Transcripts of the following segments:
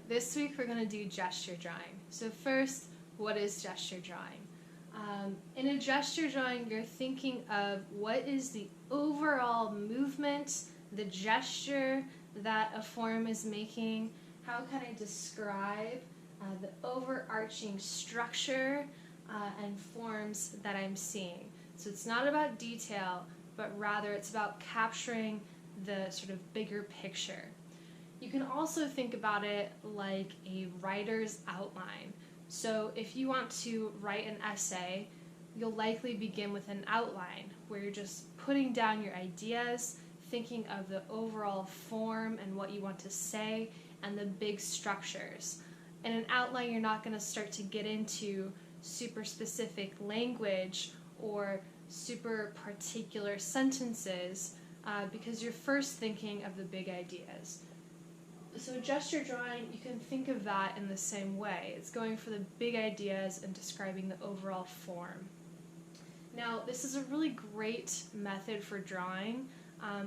This week we're going to do gesture drawing. So first, what is gesture drawing? In a gesture drawing, you're thinking of what is the overall movement, the gesture that a form is making. How can I describe the overarching structure and forms that I'm seeing? So it's not about detail, but rather it's about capturing the sort of bigger picture. You can also think about it like a writer's outline. So if you want to write an essay, you'll likely begin with an outline where you're just putting down your ideas, thinking of the overall form and what you want to say, and the big structures. In an outline, you're not going to start to get into super specific language or super particular sentences because you're first thinking of the big ideas. So gesture drawing, you can think of that in the same way. It's going for the big ideas and describing the overall form. Now, this is a really great method for drawing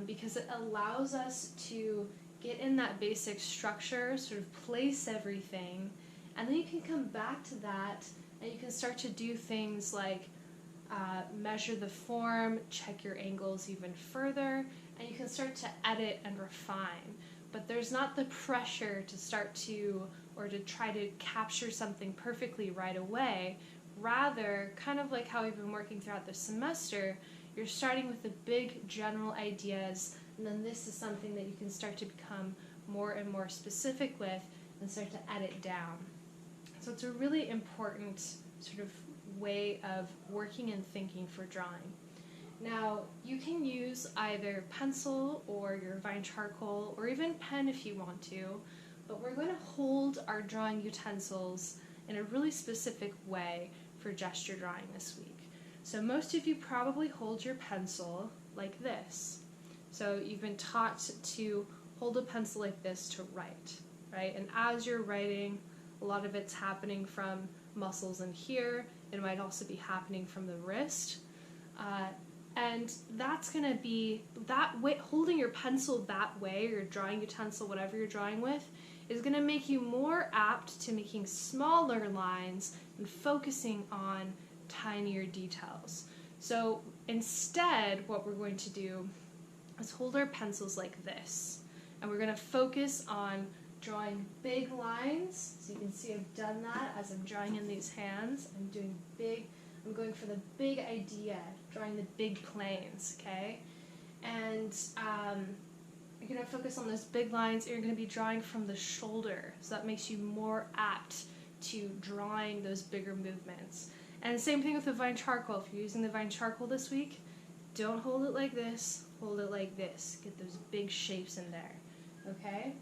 because it allows us to get in that basic structure, sort of place everything, and then you can come back to that and you can start to do things like measure the form, check your angles even further, and you can start to edit and refine. But there's not the pressure to start to, or to try to capture something perfectly right away. Rather, kind of like how we've been working throughout the semester, you're starting with the big general ideas, and then this is something that you can start to become more and more specific with and start to edit down. So it's a really important sort of way of working and thinking for drawing. Now, you can use either pencil or your Vine charcoal or even pen if you want to, but we're going to hold our drawing utensils in a really specific way for gesture drawing this week. So most of you probably hold your pencil like this. So you've been taught to hold a pencil like this to write, right? And as you're writing, a lot of it's happening from muscles in here. It might also be happening from the wrist. And that's going to be, that way, holding your pencil that way, or your drawing utensil, whatever you're drawing with, is going to make you more apt to making smaller lines and focusing on tinier details. So instead, what we're going to do is hold our pencils like this. And we're going to focus on drawing big lines. So you can see I've done that as I'm drawing in these hands. I'm going for the big idea, drawing the big planes, okay? And you're going to focus on those big lines, and you're going to be drawing from the shoulder, so that makes you more apt to drawing those bigger movements. And same thing with the Vine charcoal. If you're using the Vine charcoal this week, don't hold it like this, hold it like this. Get those big shapes in there, okay?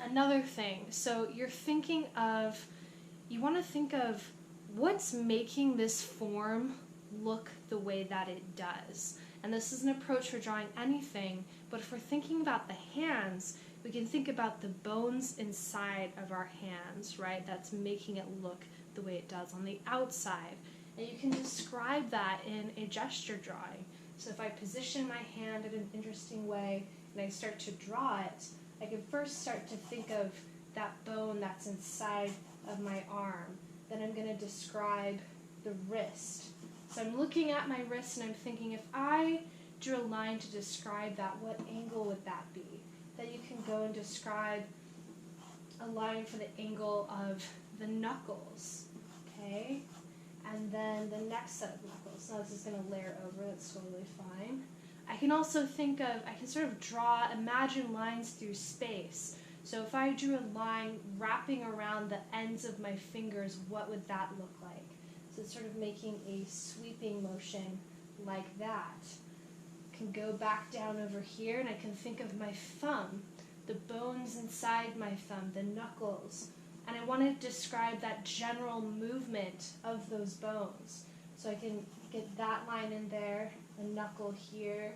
Another thing, so you're thinking of, you want to think of what's making this form look the way that it does. And this is an approach for drawing anything, but if we're thinking about the hands, we can think about the bones inside of our hands, right? That's making it look the way it does on the outside. And you can describe that in a gesture drawing. So if I position my hand in an interesting way and I start to draw it, I can first start to think of that bone that's inside of my arm. Then I'm going to describe the wrist. So I'm looking at my wrist and I'm thinking, if I drew a line to describe that, what angle would that be? Then you can go and describe a line for the angle of the knuckles, okay? And then the next set of knuckles. Now this is going to layer over, that's totally fine. I can also think of, I can sort of draw, imagine lines through space. So if I drew a line wrapping around the ends of my fingers, what would that look like? So it's sort of making a sweeping motion like that. I can go back down over here and I can think of my thumb, the bones inside my thumb, the knuckles. And I want to describe that general movement of those bones. So I can get that line in there, a knuckle here.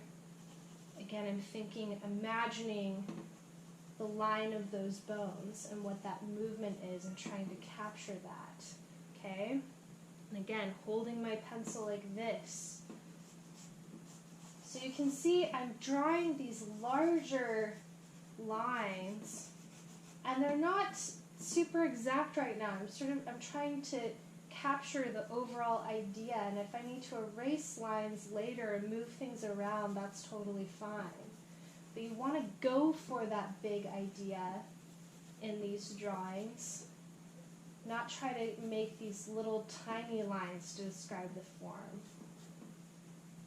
Again, I'm thinking, imagining the line of those bones and what that movement is and trying to capture that, okay? And again, holding my pencil like this. So you can see I'm drawing these larger lines, and And they're not super exact right now. I'm trying to capture the overall idea, and if I need to erase lines later and move things around, that's totally fine. But you want to go for that big idea in these drawings, not try to make these little tiny lines to describe the form.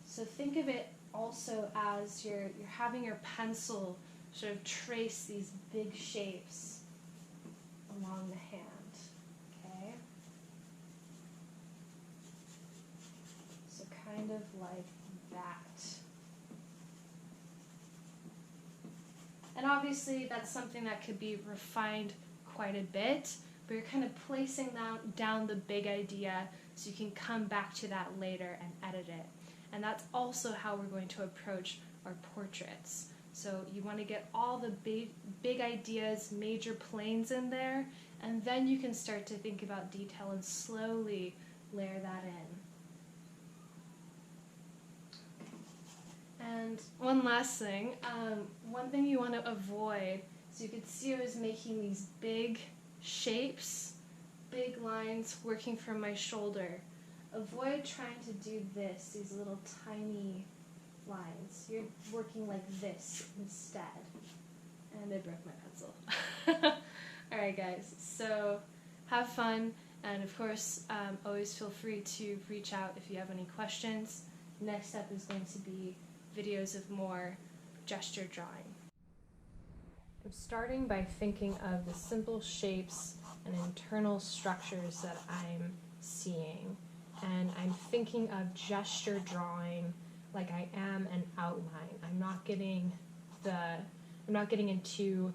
So think of it also as you're having your pencil sort of trace these big shapes along the hand. Okay? So kind of like that. And obviously that's something that could be refined quite a bit, but you're kind of placing down the big idea so you can come back to that later and edit it. And that's also how we're going to approach our portraits. So you want to get all the big ideas, major planes in there, and then you can start to think about detail and slowly layer that in. And one last thing, one thing you want to avoid, so you can see I was making these big shapes, big lines working from my shoulder. Avoid trying to do this, these little tiny lines. You're working like this instead. And I broke my pencil. Alright guys, so have fun, and of course always feel free to reach out if you have any questions. Next up is going to be videos of more gesture drawing. I'm starting by thinking of the simple shapes and internal structures that I'm seeing. And I'm thinking of gesture drawing like I am an outline. I'm not getting into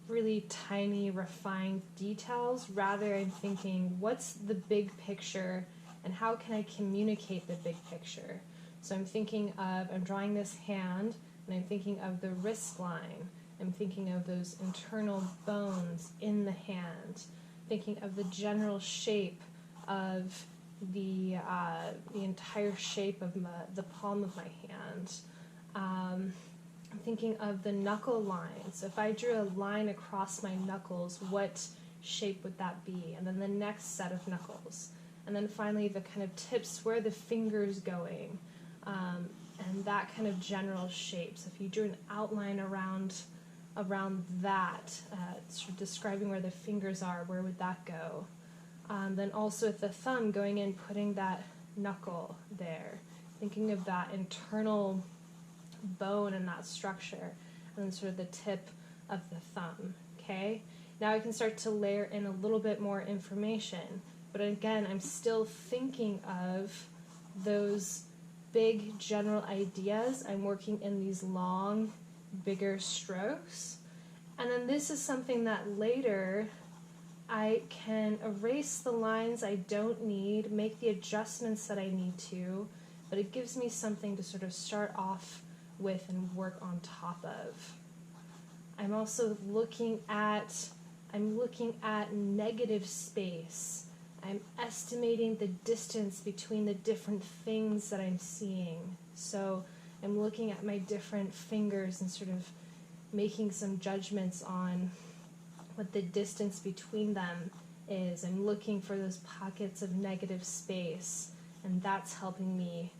really tiny, refined details. Rather, I'm thinking, what's the big picture and how can I communicate the big picture? So I'm drawing this hand, and I'm thinking of the wrist line. I'm thinking of those internal bones in the hand. Thinking of the general shape of the entire shape of the palm of my hand. I'm thinking of the knuckle line. So if I drew a line across my knuckles, what shape would that be? And then the next set of knuckles. And then finally the kind of tips, where are the fingers going? And that kind of general shape. So if you drew an outline around that, sort of describing where the fingers are, where would that go? Then also with the thumb going in, putting that knuckle there, thinking of that internal bone and that structure, and then sort of the tip of the thumb, okay? Now I can start to layer in a little bit more information, but again, I'm still thinking of those big general ideas. I'm working in these long, bigger strokes, and then this is something that later I can erase the lines I don't need, make the adjustments that I need to, but it gives me something to sort of start off with and work on top of. I'm also looking at negative space. I'm estimating the distance between the different things that I'm seeing. So I'm looking at my different fingers and sort of making some judgments on what the distance between them is. I'm looking for those pockets of negative space, and that's helping me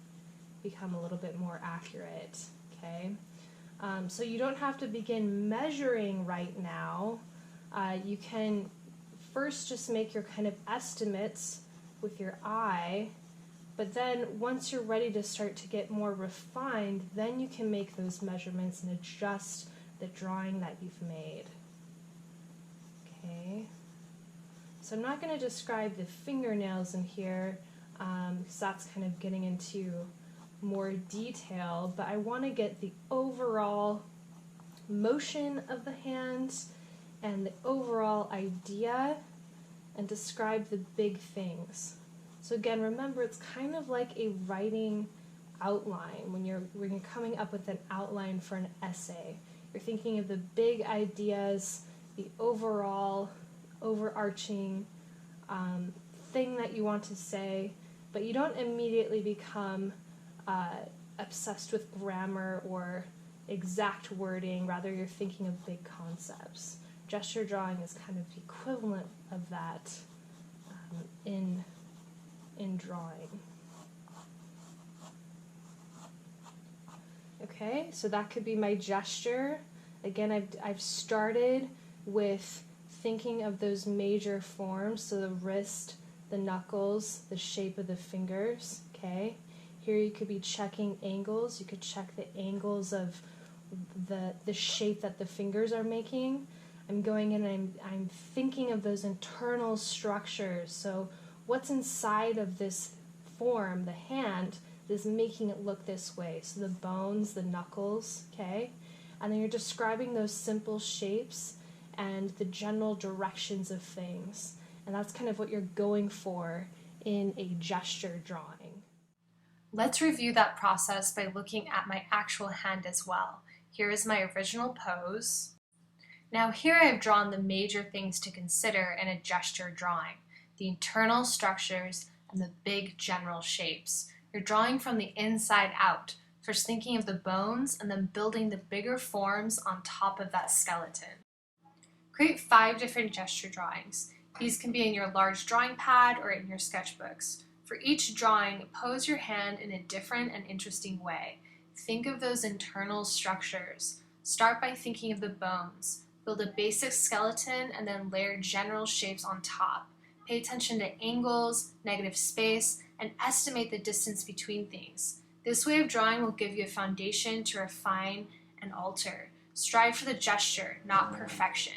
become a little bit more accurate, okay? So you don't have to begin measuring right now. You can first just make your kind of estimates with your eye, but then once you're ready to start to get more refined, then you can make those measurements and adjust the drawing that you've made. Okay, so I'm not going to describe the fingernails in here because that's kind of getting into more detail, but I want to get the overall motion of the hands and the overall idea and describe the big things. So again, remember, it's kind of like a writing outline. When you're coming up with an outline for an essay, you're thinking of the big ideas, the overall overarching thing that you want to say, but you don't immediately become obsessed with grammar or exact wording. Rather, you're thinking of big concepts. gesture drawing is kind of the equivalent of that in drawing. Okay, so that could be my gesture. Again, I've started with thinking of those major forms, so the wrist, the knuckles, the shape of the fingers, okay? Here you could be checking angles. You could check the angles of the shape that the fingers are making. I'm going in and I'm thinking of those internal structures. So what's inside of this form, the hand, is making it look this way. So the bones, the knuckles, okay? And then you're describing those simple shapes and the general directions of things. And that's kind of what you're going for in a gesture drawing. Let's review that process by looking at my actual hand as well. Here is my original pose. Now here I have drawn the major things to consider in a gesture drawing, the internal structures and the big general shapes. You're drawing from the inside out, first thinking of the bones and then building the bigger forms on top of that skeleton. Create 5 different gesture drawings. These can be in your large drawing pad or in your sketchbooks. For each drawing, pose your hand in a different and interesting way. Think of those internal structures. Start by thinking of the bones. Build a basic skeleton and then layer general shapes on top. Pay attention to angles, negative space, and estimate the distance between things. This way of drawing will give you a foundation to refine and alter. Strive for the gesture, not perfection.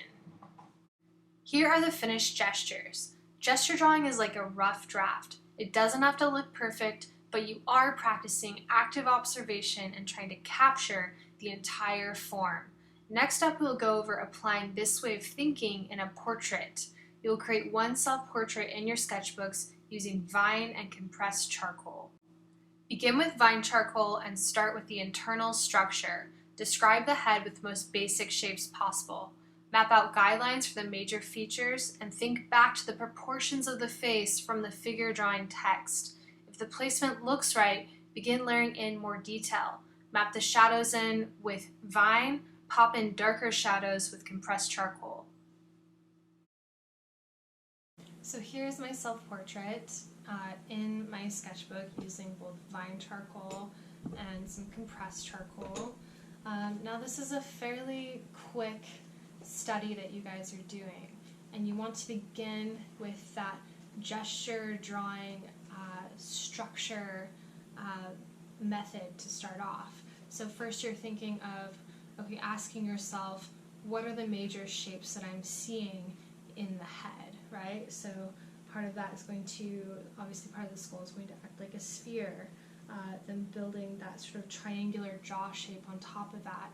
Here are the finished gestures. Gesture drawing is like a rough draft. It doesn't have to look perfect, but you are practicing active observation and trying to capture the entire form. Next up, we'll go over applying this way of thinking in a portrait. You'll create one self-portrait in your sketchbooks using Vine and compressed charcoal. Begin with Vine charcoal and start with the internal structure. Describe the head with the most basic shapes possible. Map out guidelines for the major features and think back to the proportions of the face from the figure drawing text. If the placement looks right, begin layering in more detail. Map the shadows in with Vine, pop in darker shadows with compressed charcoal. So here's my self-portrait in my sketchbook using both Vine charcoal and some compressed charcoal. Now this is a fairly quick study that you guys are doing, and you want to begin with that gesture drawing structure method to start off. So first you're thinking of, okay, asking yourself, what are the major shapes that I'm seeing in the head, right? So part of that is going to, obviously part of the skull is going to act like a sphere, then building that sort of triangular jaw shape on top of that.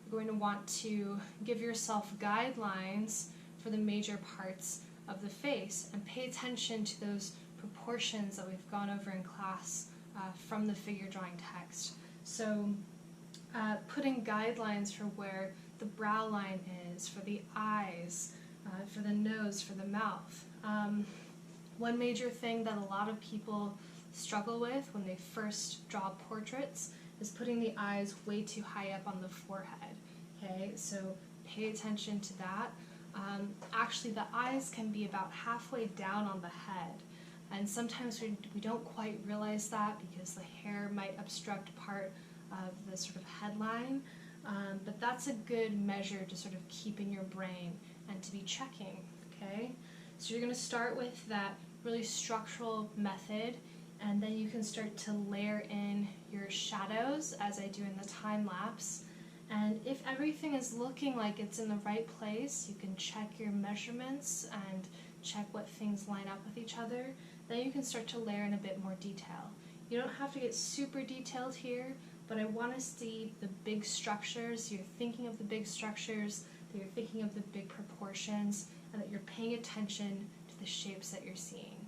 You're going to want to give yourself guidelines for the major parts of the face and pay attention to those proportions that we've gone over in class from the figure drawing text. So putting guidelines for where the brow line is, for the eyes, for the nose, for the mouth. One major thing that a lot of people struggle with when they first draw portraits is putting the eyes way too high up on the forehead. Okay, so pay attention to that. Actually, the eyes can be about halfway down on the head, and sometimes we don't quite realize that because the hair might obstruct part of the sort of headline, but that's a good measure to sort of keep in your brain and to be checking, okay? So you're going to start with that really structural method, and then you can start to layer in your shadows as I do in the time lapse. And if everything is looking like it's in the right place, you can check your measurements and check what things line up with each other. Then you can start to layer in a bit more detail. You don't have to get super detailed here, but I want to see the big structures. You're thinking of the big structures, that you're thinking of the big proportions, and that you're paying attention to the shapes that you're seeing.